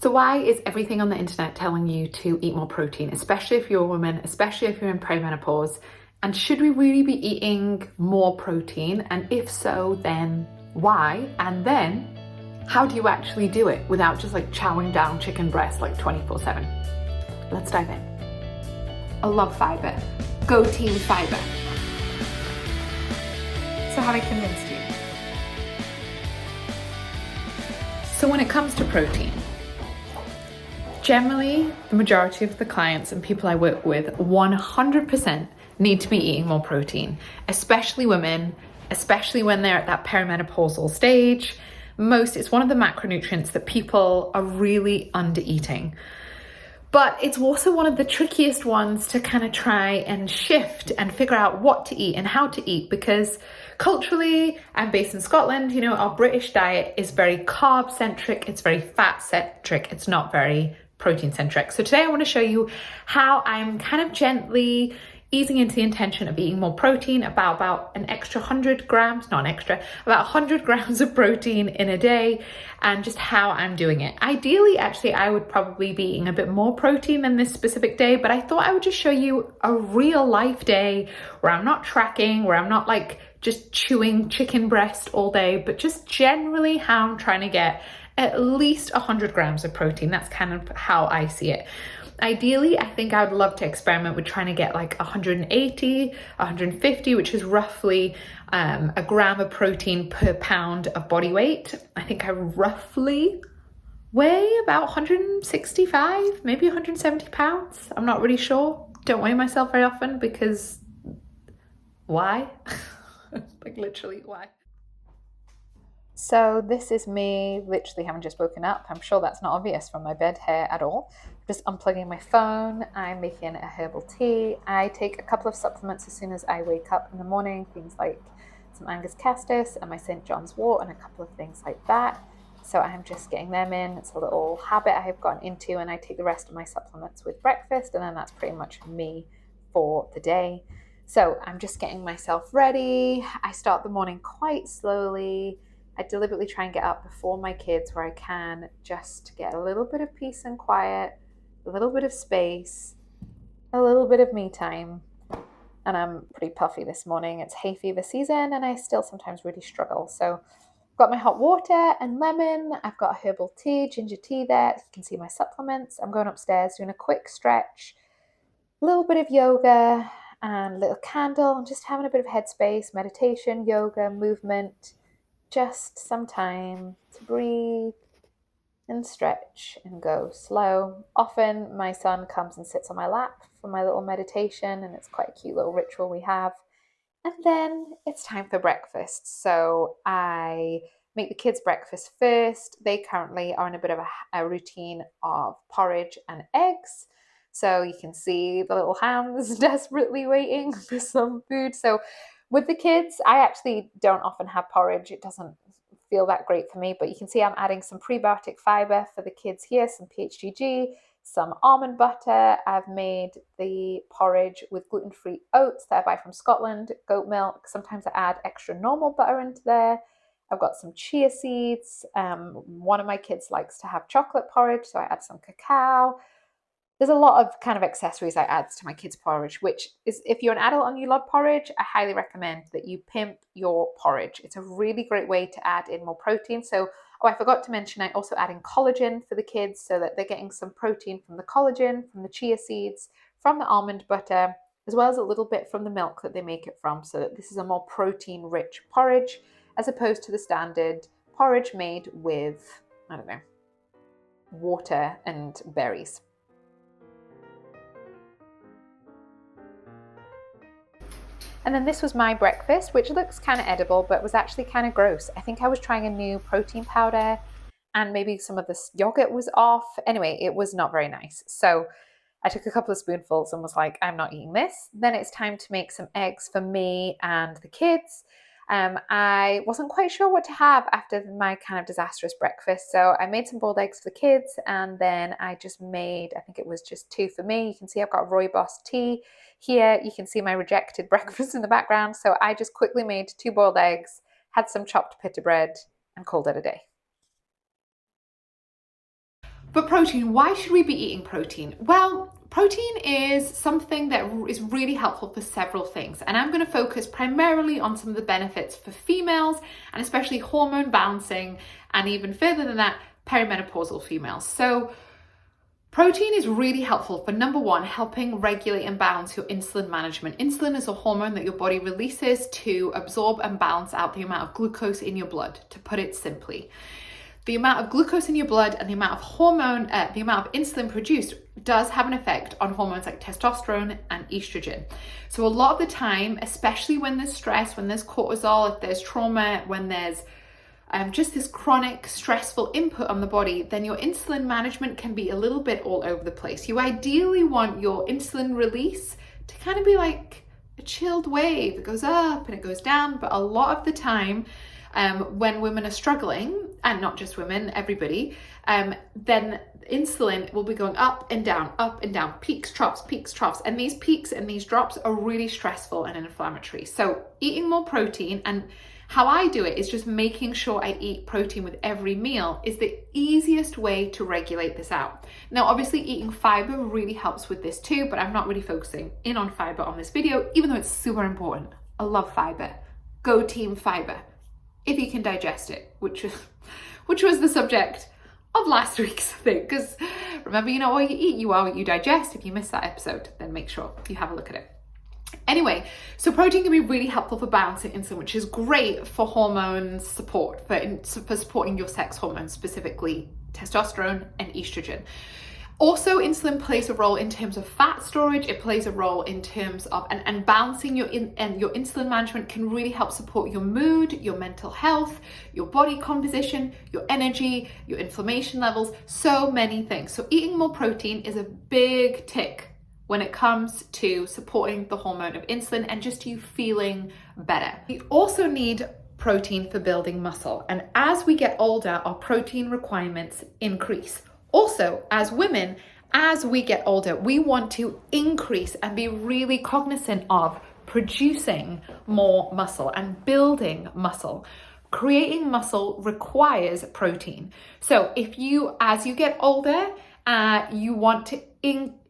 So why is everything on the internet telling you to eat more protein, especially if you're a woman, especially if you're in perimenopause? And should we really be eating more protein? And if so, then why? And then how do you actually do it without just like chowing down chicken breast like 24/7? Let's dive in. I love fiber. Go team fiber. So have I convinced you? So when it comes to protein, generally the majority of the clients and people I work with 100% need to be eating more protein, especially women, especially when they're at that perimenopausal stage. It's one of the macronutrients that people are really under eating. But it's also one of the trickiest ones to kind of try and shift and figure out what to eat and how to eat, because culturally, I'm based in Scotland, you know, our British diet is very carb centric, it's very fat centric, it's not very protein centric. So today I want to show you how I'm kind of gently easing into the intention of eating more protein, about an extra 100 grams, not an extra, about 100 grams of protein in a day, and just how I'm doing it. Ideally, actually, I would probably be eating a bit more protein than this specific day, but I thought I would just show you a real life day where I'm not tracking, where I'm not like just chewing chicken breast all day, but just generally how I'm trying to get at least 100 grams of protein. That's kind of how I see it. Ideally, I think I would love to experiment with trying to get like 180, 150, which is roughly a gram of protein per pound of body weight. I think I roughly weigh about 165, maybe 170 pounds. I'm not really sure. Don't weigh myself very often because why? Like literally, why? So this is me literally having just woken up. I'm sure that's not obvious from my bed hair at all. Just unplugging my phone. I'm making a herbal tea. I take a couple of supplements as soon as I wake up in the morning, things like some Angus castus and my St. John's wort and a couple of things like that. So I'm just getting them in. It's a little habit I have gotten into, and I take the rest of my supplements with breakfast, and then that's pretty much me for the day. So I'm just getting myself ready. I start the morning quite slowly. I deliberately try and get up before my kids where I can, just to get a little bit of peace and quiet, a little bit of space, a little bit of me time. And I'm pretty puffy this morning. It's hay fever season and I still sometimes really struggle. So I've got my hot water and lemon. I've got a herbal tea, ginger tea there. You can see my supplements. I'm going upstairs doing a quick stretch, a little bit of yoga and a little candle, and just having a bit of headspace, meditation, yoga, movement. Just some time to breathe and stretch and go slow. Often my son comes and sits on my lap for my little meditation, and it's quite a cute little ritual we have. And then it's time for breakfast. So I make the kids breakfast first. They currently are in a bit of a routine of porridge and eggs. So you can see the little hands desperately waiting for some food. So with the kids, I actually don't often have porridge. It doesn't feel that great for me, but you can see I'm adding some prebiotic fiber for the kids here, some PHGG, some almond butter. I've made the porridge with gluten-free oats that I buy from Scotland, goat milk. Sometimes I add extra normal butter into there. I've got some chia seeds. One of my kids likes to have chocolate porridge, so I add some cacao. There's a lot of kind of accessories I add to my kids' porridge, which is, if you're an adult and you love porridge, I highly recommend that you pimp your porridge. It's a really great way to add in more protein. So, I forgot to mention, I also add in collagen for the kids so that they're getting some protein from the collagen, from the chia seeds, from the almond butter, as well as a little bit from the milk that they make it from, so that this is a more protein-rich porridge as opposed to the standard porridge made with, I don't know, water and berries. And then this was my breakfast, which looks kind of edible, but was actually kind of gross. I think I was trying a new protein powder and maybe some of the yogurt was off. Anyway, it was not very nice. So I took a couple of spoonfuls and was like, I'm not eating this. Then it's time to make some eggs for me and the kids. I wasn't quite sure what to have after my kind of disastrous breakfast. So I made some boiled eggs for the kids, and then I just made, I think it was just 2 for me. You can see I've got rooibos tea here. You can see my rejected breakfast in the background. So I just quickly made 2 boiled eggs, had some chopped pita bread, and called it a day. But protein, why should we be eating protein? Well, protein is something that is really helpful for several things. And I'm going to focus primarily on some of the benefits for females, and especially hormone balancing, and even further than that, perimenopausal females. So protein is really helpful for, number one, helping regulate and balance your insulin management. Insulin is a hormone that your body releases to absorb and balance out the amount of glucose in your blood, to put it simply. The amount of glucose in your blood and the amount of the amount of insulin produced does have an effect on hormones like testosterone and estrogen. So a lot of the time, especially when there's stress, when there's cortisol, if there's trauma, when there's just this chronic stressful input on the body, then your insulin management can be a little bit all over the place. You ideally want your insulin release to kind of be like a chilled wave. It goes up and it goes down, but a lot of the time, when women are struggling, and not just women, everybody, then insulin will be going up and down, peaks, troughs, and these peaks and these drops are really stressful and inflammatory. So eating more protein, and how I do it is just making sure I eat protein with every meal, is the easiest way to regulate this out. Now, obviously eating fiber really helps with this too, but I'm not really focusing in on fiber on this video, even though it's super important. I love fiber. Go team fiber. If you can digest it, which was the subject of last week's thing, because remember, you know what you eat, you are what you digest. If you missed that episode, then make sure you have a look at it. Anyway, so protein can be really helpful for balancing insulin, which is great for hormone support, for supporting your sex hormones, specifically testosterone and estrogen. Also, insulin plays a role in terms of fat storage. It plays a role in terms of, and balancing your insulin management can really help support your mood, your mental health, your body composition, your energy, your inflammation levels, so many things. So eating more protein is a big tick when it comes to supporting the hormone of insulin and just you feeling better. We also need protein for building muscle. And as we get older, our protein requirements increase. Also, as women, as we get older, we want to increase and be really cognizant of producing more muscle and building muscle. Creating muscle requires protein. So if you, as you get older, you want to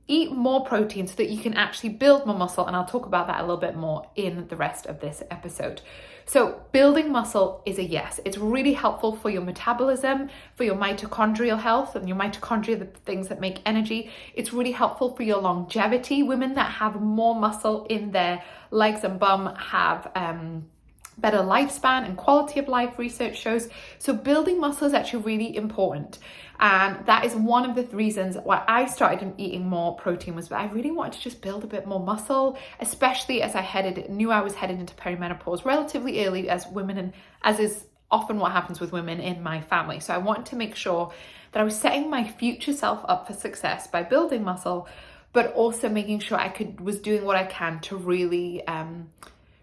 eat more protein so that you can actually build more muscle, and I'll talk about that a little bit more in the rest of this episode. So building muscle is a yes. It's really helpful for your metabolism, for your mitochondrial health, and your mitochondria, the things that make energy. It's really helpful for your longevity. Women that have more muscle in their legs and bum have better lifespan and quality of life, research shows. So building muscle is actually really important. And that is one of the reasons why I started eating more protein, was that I really wanted to just build a bit more muscle, especially as I knew I was headed into perimenopause relatively early as women, and as is often what happens with women in my family. So I wanted to make sure that I was setting my future self up for success by building muscle, but also making sure was doing what I can to really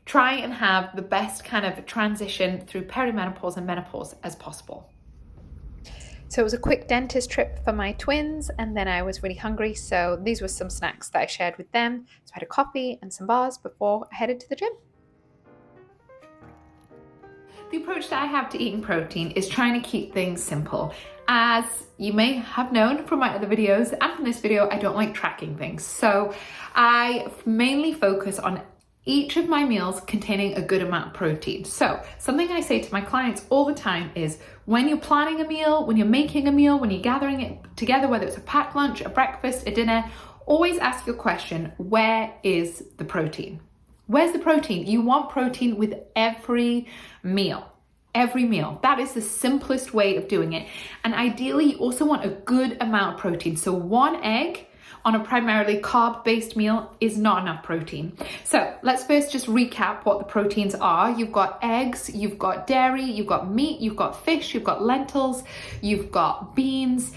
try and have the best kind of transition through perimenopause and menopause as possible. So it was a quick dentist trip for my twins, and then I was really hungry, so these were some snacks that I shared with them. So I had a coffee and some bars before I headed to the gym. The approach that I have to eating protein is trying to keep things simple. As you may have known from my other videos and from this video, I don't like tracking things. So I mainly focus on each of my meals containing a good amount of protein. So something I say to my clients all the time is, when you're planning a meal, when you're making a meal, when you're gathering it together, whether it's a packed lunch, a breakfast, a dinner, always ask your question, where is the protein? Where's the protein? You want protein with every meal. Every meal. That is the simplest way of doing it. And ideally, you also want a good amount of protein. So one egg on a primarily carb-based meal is not enough protein. So let's first just recap what the proteins are. You've got eggs, you've got dairy, you've got meat, you've got fish, you've got lentils, you've got beans,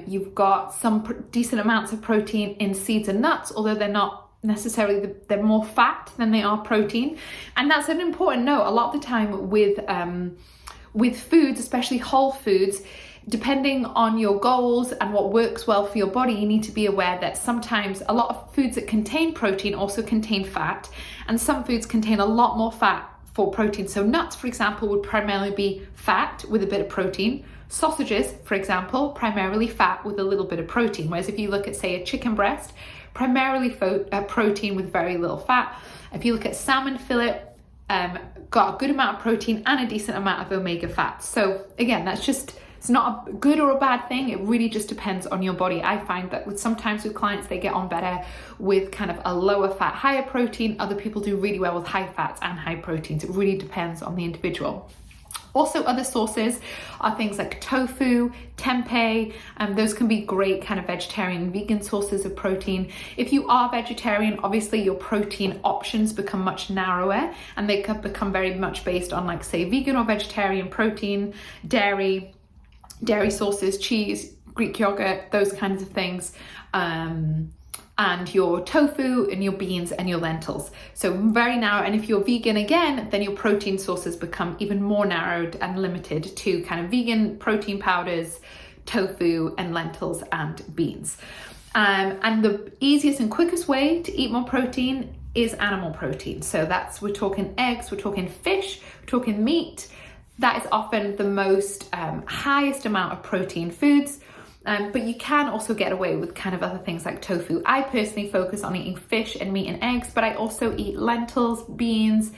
you've got some decent amounts of protein in seeds and nuts, although they're not necessarily, they're more fat than they are protein. And that's an important note. A lot of the time with foods, especially whole foods, depending on your goals and what works well for your body, you need to be aware that sometimes a lot of foods that contain protein also contain fat, and some foods contain a lot more fat for protein. So nuts, for example, would primarily be fat with a bit of protein. Sausages, for example, primarily fat with a little bit of protein, whereas if you look at, say, a chicken breast, primarily protein with very little fat. If you look at salmon fillet, got a good amount of protein and a decent amount of omega fats. So again, it's not a good or a bad thing. It really just depends on your body. I find that sometimes with clients, they get on better with kind of a lower fat, higher protein. Other people do really well with high fats and high proteins. It really depends on the individual. Also, other sources are things like tofu, tempeh, those can be great kind of vegetarian and vegan sources of protein. If you are vegetarian, obviously your protein options become much narrower, and they can become very much based on, like, say, vegan or vegetarian protein, dairy sources, cheese, Greek yogurt, those kinds of things. And your tofu and your beans and your lentils. So very narrow. And if you're vegan again, then your protein sources become even more narrowed and limited to kind of vegan protein powders, tofu and lentils and beans. And the easiest and quickest way to eat more protein is animal protein. So we're talking eggs, we're talking fish, we're talking meat. That is often the most highest amount of protein foods. But you can also get away with kind of other things like tofu. I personally focus on eating fish and meat and eggs, but I also eat lentils, beans,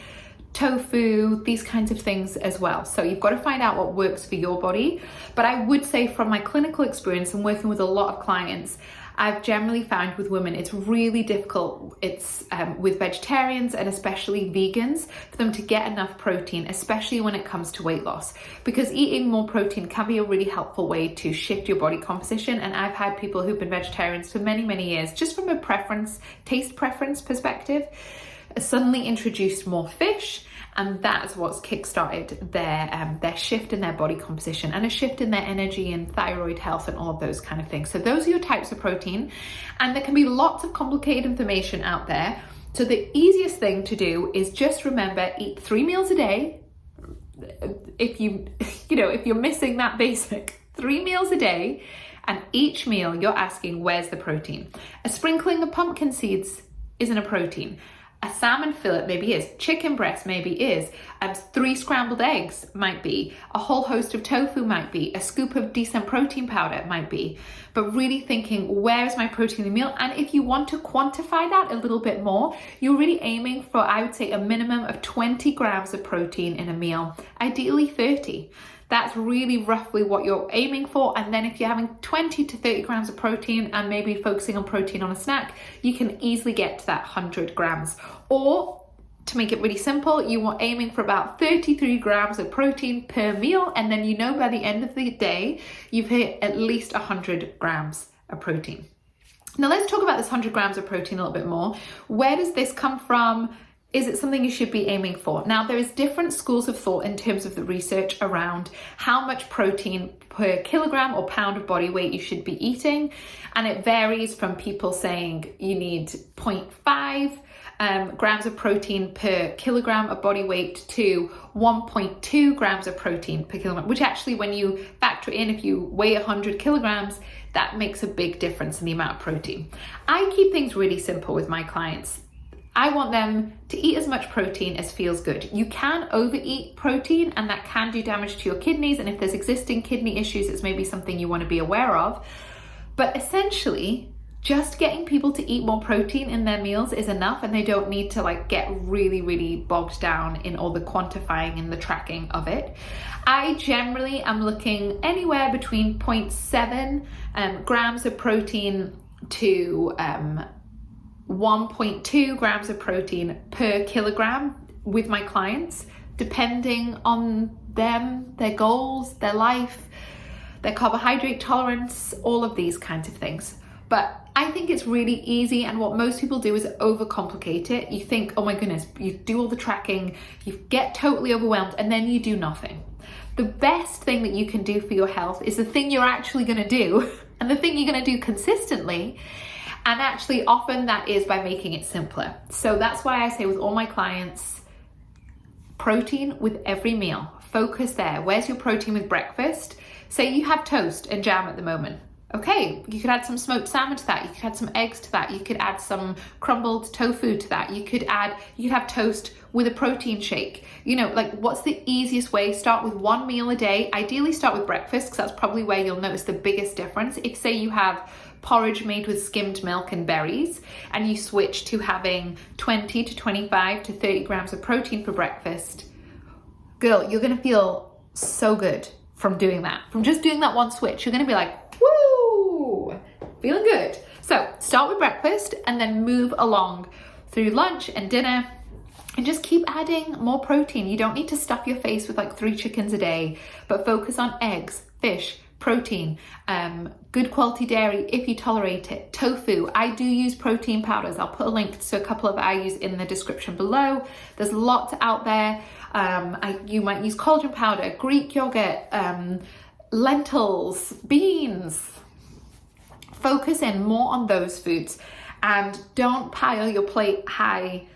tofu, these kinds of things as well. So you've got to find out what works for your body. But I would say from my clinical experience and working with a lot of clients, I've generally found with women, it's really difficult. It's with vegetarians and especially vegans for them to get enough protein, especially when it comes to weight loss, because eating more protein can be a really helpful way to shift your body composition. And I've had people who've been vegetarians for many, many years, just from a taste preference perspective, suddenly introduced more fish. And that's what's kickstarted their shift in their body composition and a shift in their energy and thyroid health and all of those kind of things. So those are your types of protein, and there can be lots of complicated information out there. So the easiest thing to do is just remember, eat 3 meals a day. If if you're missing that basic 3 meals a day, and each meal you're asking, where's the protein? A sprinkling of pumpkin seeds isn't a protein. A salmon fillet maybe is, chicken breast maybe is, 3 scrambled eggs might be, a whole host of tofu might be, a scoop of decent protein powder might be. But really thinking, where is my protein in the meal? And if you want to quantify that a little bit more, you're really aiming for, I would say, a minimum of 20 grams of protein in a meal, ideally 30. That's really roughly what you're aiming for. And then if you're having 20 to 30 grams of protein and maybe focusing on protein on a snack, you can easily get to that 100 grams. Or to make it really simple, you are aiming for about 33 grams of protein per meal. And then by the end of the day, you've hit at least 100 grams of protein. Now let's talk about this 100 grams of protein a little bit more. Where does this come from? Is it something you should be aiming for? Now, there is different schools of thought in terms of the research around how much protein per kilogram or pound of body weight you should be eating. And it varies from people saying you need 0.5 grams of protein per kilogram of body weight to 1.2 grams of protein per kilogram, which actually, when you factor in, if you weigh 100 kilograms, that makes a big difference in the amount of protein. I keep things really simple with my clients. I want them to eat as much protein as feels good. You can overeat protein, and that can do damage to your kidneys. And if there's existing kidney issues, it's maybe something you want to be aware of. But essentially, just getting people to eat more protein in their meals is enough, and they don't need to get really, really bogged down in all the quantifying and the tracking of it. I generally am looking anywhere between 0.7 grams of protein to 1.2 grams of protein per kilogram with my clients, depending on them, their goals, their life, their carbohydrate tolerance, all of these kinds of things. But I think it's really easy, and what most people do is overcomplicate it. You think, oh my goodness, you do all the tracking, you get totally overwhelmed, and then you do nothing. The best thing that you can do for your health is the thing you're actually going to do, and the thing you're going to do consistently. And actually, often that is by making it simpler. So that's why I say with all my clients, protein with every meal. Focus there. Where's your protein with breakfast? Say you have toast and jam at the moment. Okay, you could add some smoked salmon to that. You could add some eggs to that. You could add some crumbled tofu to that. You could have toast with a protein shake. You know, like, what's the easiest way? Start with one meal a day. Ideally start with breakfast, because that's probably where you'll notice the biggest difference. If, say, you have porridge made with skimmed milk and berries, and you switch to having 20 to 25 to 30 grams of protein for breakfast, girl, you're gonna feel so good from doing that. From just doing that one switch, you're gonna be like, woo, feeling good. So start with breakfast and then move along through lunch and dinner, and just keep adding more protein. You don't need to stuff your face with like 3 chickens a day, but focus on eggs, fish, protein, good quality dairy if you tolerate it, tofu. I do use protein powders. I'll put a link to a couple of I use in the description below. There's lots out there. You might use collagen powder, Greek yogurt, lentils, beans. Focus in more on those foods, and don't pile your plate high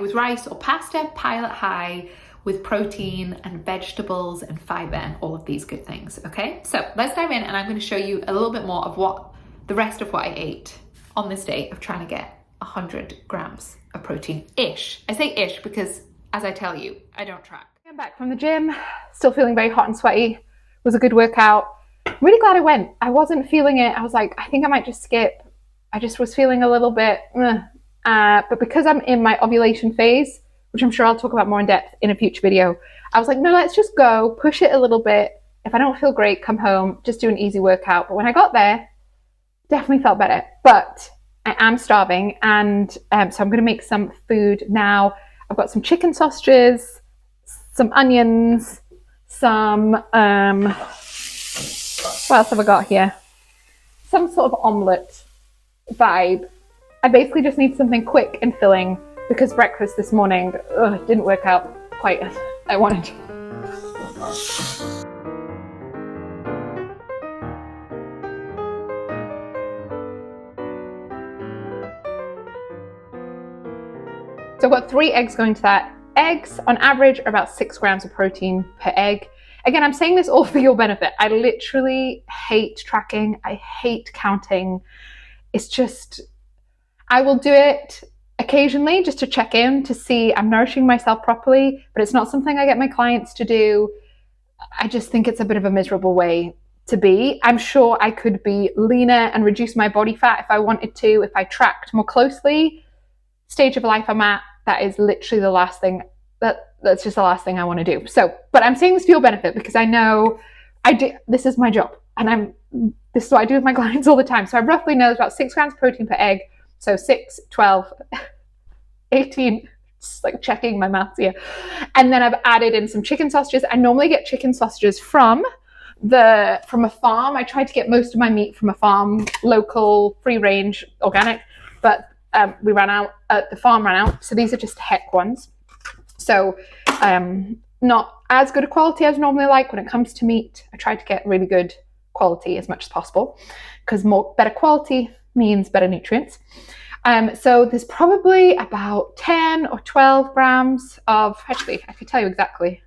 with rice or pasta. Pile it high with protein and vegetables and fiber and all of these good things. Okay, so let's dive in, and I'm going to show you a little bit more of what the rest of what I ate on this day of trying to get 100 grams of protein-ish. I say ish because, as I tell you, I don't track. I'm back from the gym, still feeling very hot and sweaty. It was a good workout. Really glad I went. I wasn't feeling it. I was like, I think I might just skip. I just was feeling a little bit, but because I'm in my ovulation phase, which I'm sure I'll talk about more in depth in a future video, I was like, no, let's just go, push it a little bit. If I don't feel great, come home, just do an easy workout. But when I got there, definitely felt better. But I am starving, and so I'm going to make some food now. I've got some chicken sausages, some onions, some, what else have I got here? Some sort of omelette vibe. I basically just need something quick and filling, because breakfast this morning didn't work out quite as I wanted. So I've got 3 eggs going to that. Eggs on average are about 6 grams of protein per egg. Again, I'm saying this all for your benefit. I literally hate tracking. I hate counting. It's just, I will do it occasionally just to check in to see I'm nourishing myself properly, but it's not something I get my clients to do. I just think it's a bit of a miserable way to be. I'm sure I could be leaner and reduce my body fat if I wanted to, if I tracked more closely. Stage of life I'm at, that is literally the last thing, that's just the last thing I want to do. So, but I'm saying this for your benefit, because I know this is my job, and this is what I do with my clients all the time. So I roughly know it's about 6 grams of protein per egg. So 6, 12, 18, just like checking my maths here. And then I've added in some chicken sausages. I normally get chicken sausages from a farm. I try to get most of my meat from a farm, local, free range, organic, but the farm ran out. So these are just heck ones. So not as good a quality as normally like when it comes to meat. I try to get really good quality as much as possible, because better quality means better nutrients. So there's probably about 10 or 12 grams of, actually, I can tell you exactly.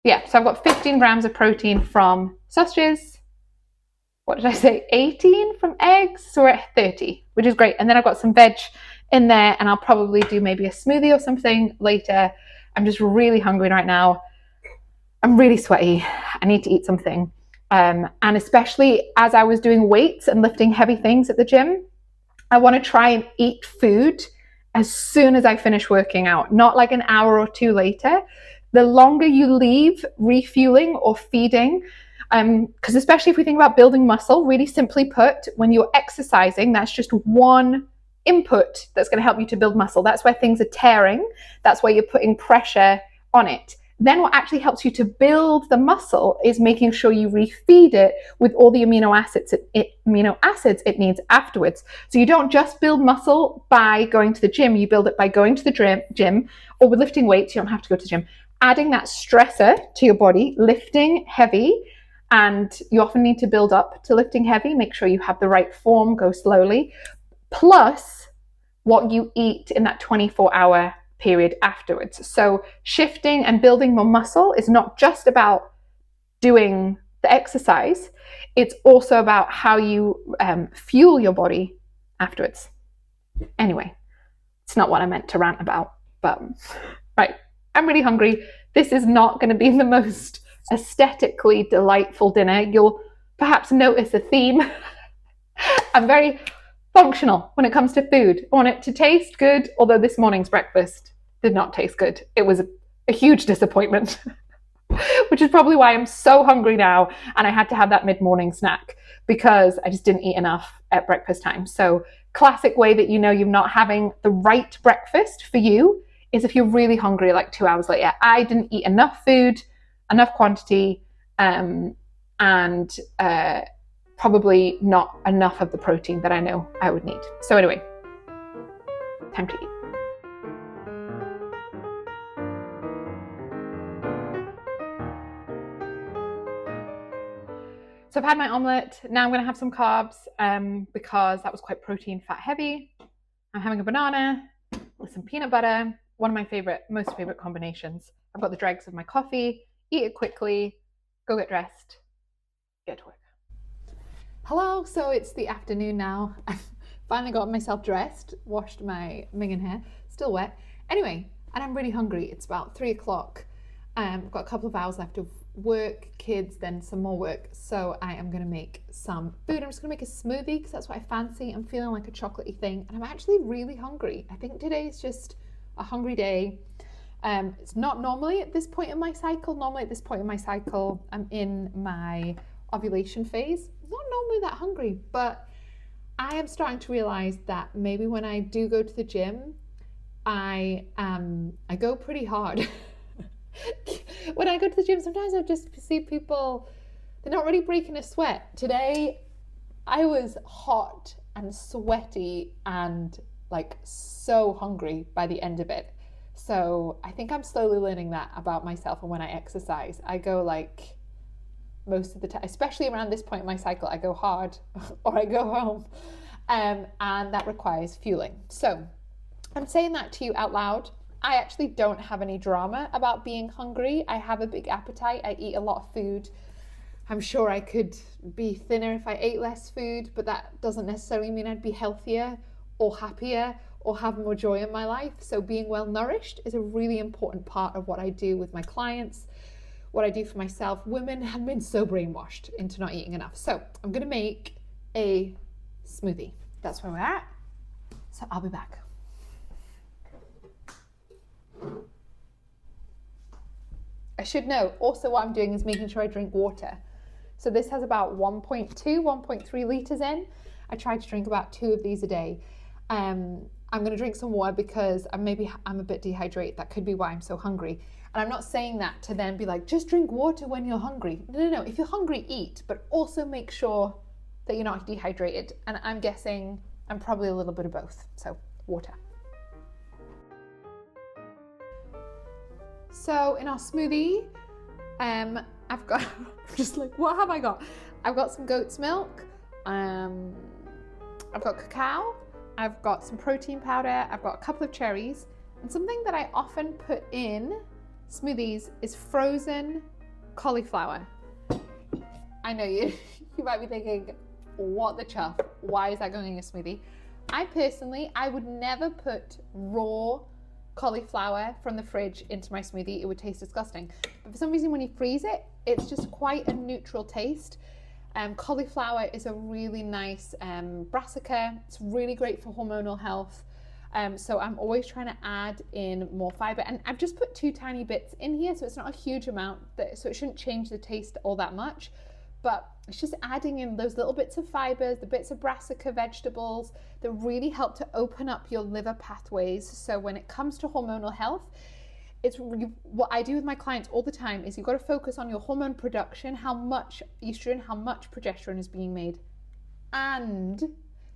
Yeah, so I've got 15 grams of protein from sausages. What did I say? 18 from eggs, so we're at 30, which is great. And then I've got some veg in there, and I'll probably do maybe a smoothie or something later. I'm just really hungry right now. I'm really sweaty. I need to eat something. And especially as I was doing weights and lifting heavy things at the gym, I want to try and eat food as soon as I finish working out, not like an hour or 2 later. The longer you leave refueling or feeding, because especially if we think about building muscle, really simply put, when you're exercising, that's just one input that's going to help you to build muscle. That's where things are tearing. That's where you're putting pressure on it. Then what actually helps you to build the muscle is making sure you refeed it with all the amino acids it needs afterwards. So you don't just build muscle by going to the gym. You build it by going to the gym, or with lifting weights. You don't have to go to the gym. Adding that stressor to your body, lifting heavy, and you often need to build up to lifting heavy. Make sure you have the right form, go slowly, plus what you eat in that 24-hour period afterwards. So shifting and building more muscle is not just about doing the exercise, it's also about how you fuel your body afterwards. Anyway, it's not what I meant to rant about, but right, I'm really hungry. This is not going to be the most aesthetically delightful dinner. You'll perhaps notice a theme. I'm very functional when it comes to food. I want it to taste good, although this morning's breakfast did not taste good. It was a huge disappointment, which is probably why I'm so hungry now. And I had to have that mid-morning snack because I just didn't eat enough at breakfast time. So classic way that you know you're not having the right breakfast for you is if you're really hungry like 2 hours later. I didn't eat enough food, enough quantity, and probably not enough of the protein that I know I would need. So anyway, time to eat. So I've had my omelette. Now I'm going to have some carbs because that was quite protein, fat heavy. I'm having a banana with some peanut butter. One of my most favorite combinations. I've got the dregs of my coffee. Eat it quickly. Go get dressed. Get to work. Hello, so it's the afternoon now. I've finally got myself dressed, washed my minging hair, still wet. Anyway, and I'm really hungry. It's about 3 o'clock. I've got a couple of hours left of work, kids, then some more work. So I am gonna make some food. I'm just gonna make a smoothie because that's what I fancy. I'm feeling like a chocolatey thing and I'm actually really hungry. I think today is just a hungry day. It's not normally at this point in my cycle. Normally at this point in my cycle, I'm in my ovulation phase. I'm not normally that hungry, but I am starting to realize that maybe when I do go to the gym, I go pretty hard. When I go to the gym, sometimes I just see people, they're not really breaking a sweat. Today, I was hot and sweaty and like so hungry by the end of it. So I think I'm slowly learning that about myself. And when I exercise, I go like most of the time, especially around this point in my cycle, I go hard or I go home. And that requires fueling. So I'm saying that to you out loud. I actually don't have any drama about being hungry. I have a big appetite. I eat a lot of food. I'm sure I could be thinner if I ate less food, but that doesn't necessarily mean I'd be healthier or happier or have more joy in my life. So being well nourished is a really important part of what I do with my clients, what I do for myself. Women have been so brainwashed into not eating enough. So I'm gonna make a smoothie. That's where we're at. So I'll be back. I should note also what I'm doing is making sure I drink water. So this has about 1.3 litres in. I try to drink about 2 of these a day. I'm going to drink some water because I'm a bit dehydrated. That could be why I'm so hungry. And I'm not saying that to then be like, just drink water when you're hungry. No. If you're hungry, eat, but also make sure that you're not dehydrated. And I'm guessing I'm probably a little bit of both. So water. So in our smoothie, I've got, just like, what have I got? I've got some goat's milk, I've got cacao, I've got some protein powder, I've got a couple of cherries, and something that I often put in smoothies is frozen cauliflower. I know you might be thinking, what the chuff? Why is that going in a smoothie? I would never put raw cauliflower from the fridge into my smoothie. It would taste disgusting. But for some reason, when you freeze it, it's just quite a neutral taste. Cauliflower is a really nice brassica. It's really great for hormonal health. So I'm always trying to add in more fiber. And I've just put 2 tiny bits in here, so it's not a huge amount, so it shouldn't change the taste all that much. But it's just adding in those little bits of fibers, the bits of brassica vegetables that really help to open up your liver pathways. So when it comes to hormonal health, it's really, what I do with my clients all the time is you've got to focus on your hormone production, how much estrogen, how much progesterone is being made. And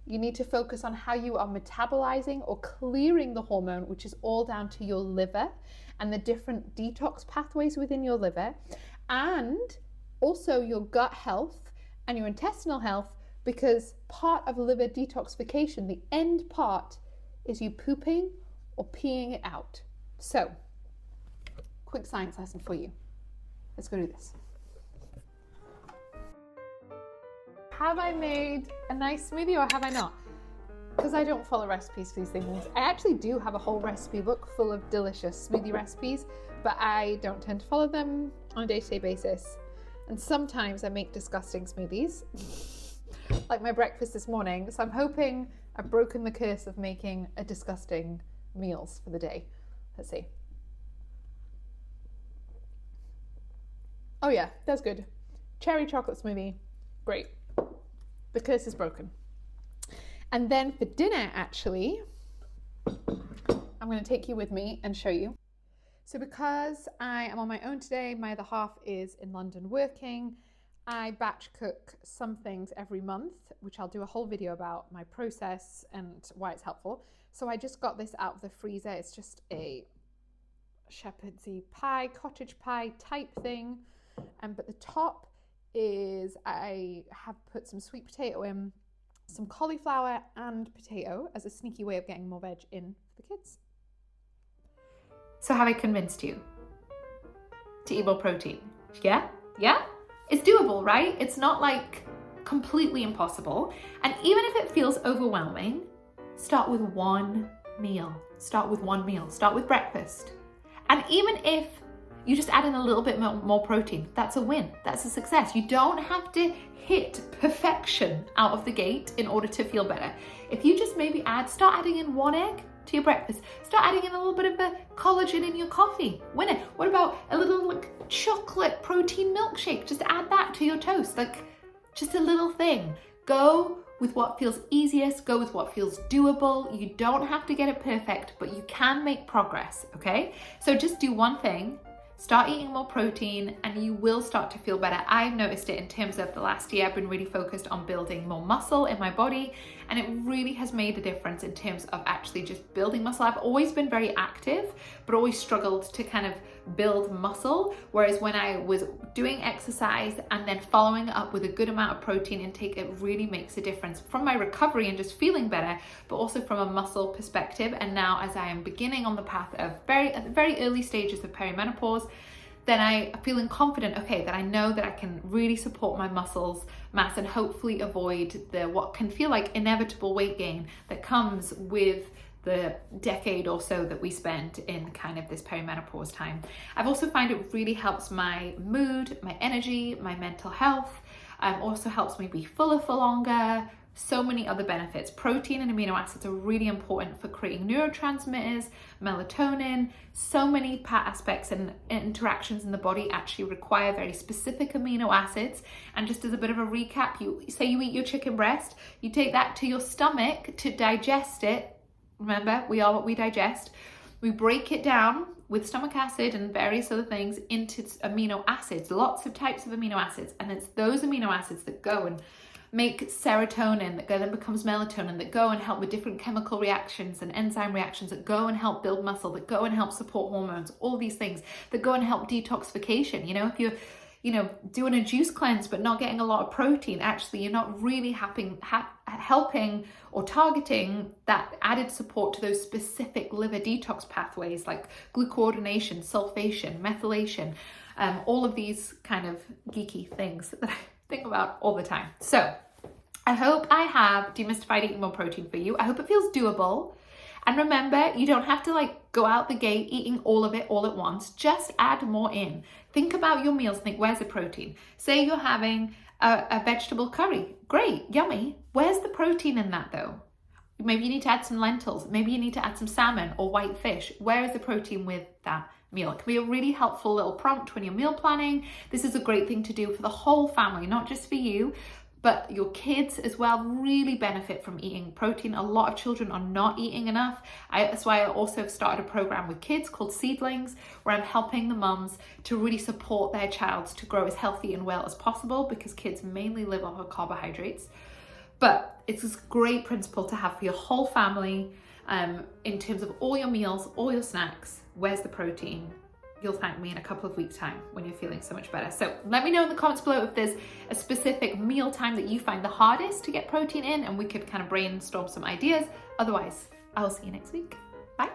you need to focus on how you are metabolizing or clearing the hormone, which is all down to your liver and the different detox pathways within your liver. And also your gut health and your intestinal health, because part of liver detoxification, the end part, is you pooping or peeing it out. So, quick science lesson for you. Let's go do this. have I made a nice smoothie or have I not? Because I don't follow recipes for these things. I actually do have a whole recipe book full of delicious smoothie recipes, but I don't tend to follow them on a day-to-day basis. And sometimes I make disgusting smoothies, like my breakfast this morning. So I'm hoping I've broken the curse of making a disgusting meals for the day. Let's see. Oh yeah, that's good. Cherry chocolate smoothie, great. The curse is broken. And then for dinner, actually, I'm going to take you with me and show you. So because I am on my own today, my other half is in London working, I batch cook some things every month, which I'll do a whole video about my process and why it's helpful. So I just got this out of the freezer. It's just a shepherd's pie, cottage pie type thing. But the top is, I have put some sweet potato in, some cauliflower and potato as a sneaky way of getting more veg in for the kids. So have I convinced you to eat more protein? Yeah? Yeah? It's doable, right? It's not like completely impossible. And even if it feels overwhelming, start with one meal. Start with one meal. Start with breakfast. And even if you just add in a little bit more protein, that's a win. That's a success. You don't have to hit perfection out of the gate in order to feel better. If you just maybe start adding in 1 egg to your breakfast, start adding in a little bit of the collagen in your coffee. Winner. What about a little chocolate protein milkshake? Just add that to your toast, just a little thing. Go with what feels easiest, go with what feels doable. You don't have to get it perfect, but you can make progress, okay? So just do one thing. Start eating more protein and you will start to feel better. I've noticed it in terms of the last year. I've been really focused on building more muscle in my body, and it really has made a difference in terms of actually just building muscle. I've always been very active, but always struggled to kind of build muscle. Whereas when I was doing exercise and then following up with a good amount of protein intake, it really makes a difference from my recovery and just feeling better, but also from a muscle perspective. And now as I am beginning on the path of at the very early stages of perimenopause, then I feeling confident, okay, that I know that I can really support my muscles mass and hopefully avoid what can feel like inevitable weight gain that comes with the decade or so that we spend in kind of this perimenopause time. I've also found it really helps my mood, my energy, my mental health, also helps me be fuller for longer. So many other benefits. Protein and amino acids are really important for creating neurotransmitters, melatonin. So many aspects and interactions in the body actually require very specific amino acids. And just as a bit of a recap, you say you eat your chicken breast, you take that to your stomach to digest it. Remember, we are what we digest. We break it down with stomach acid and various other things into amino acids, lots of types of amino acids. And it's those amino acids that go and make serotonin, that then becomes melatonin, that go and help with different chemical reactions and enzyme reactions, that go and help build muscle, that go and help support hormones, all these things that go and help detoxification. If you're doing a juice cleanse but not getting a lot of protein, actually you're not really helping or targeting that added support to those specific liver detox pathways like glucuronidation, sulfation, methylation, all of these kind of geeky things that I think about all the time. So I hope I have demystified eating more protein for you. I hope it feels doable. And remember, you don't have to go out the gate eating all of it all at once. Just add more in. Think about your meals. Think, where's the protein? Say you're having a vegetable curry. Great, yummy. Where's the protein in that though? Maybe you need to add some lentils. Maybe you need to add some salmon or white fish. Where is the protein with that meal? It can be a really helpful little prompt when you're meal planning. This is a great thing to do for the whole family, not just for you, but your kids as well really benefit from eating protein. A lot of children are not eating enough. That's why I also have started a program with kids called Seedlings, where I'm helping the mums to really support their child to grow as healthy and well as possible, because kids mainly live off of carbohydrates. But it's this great principle to have for your whole family in terms of all your meals, all your snacks. Where's the protein? You'll thank me in a couple of weeks' time when you're feeling so much better. So let me know in the comments below if there's a specific meal time that you find the hardest to get protein in, and we could kind of brainstorm some ideas. Otherwise, I will see you next week. Bye.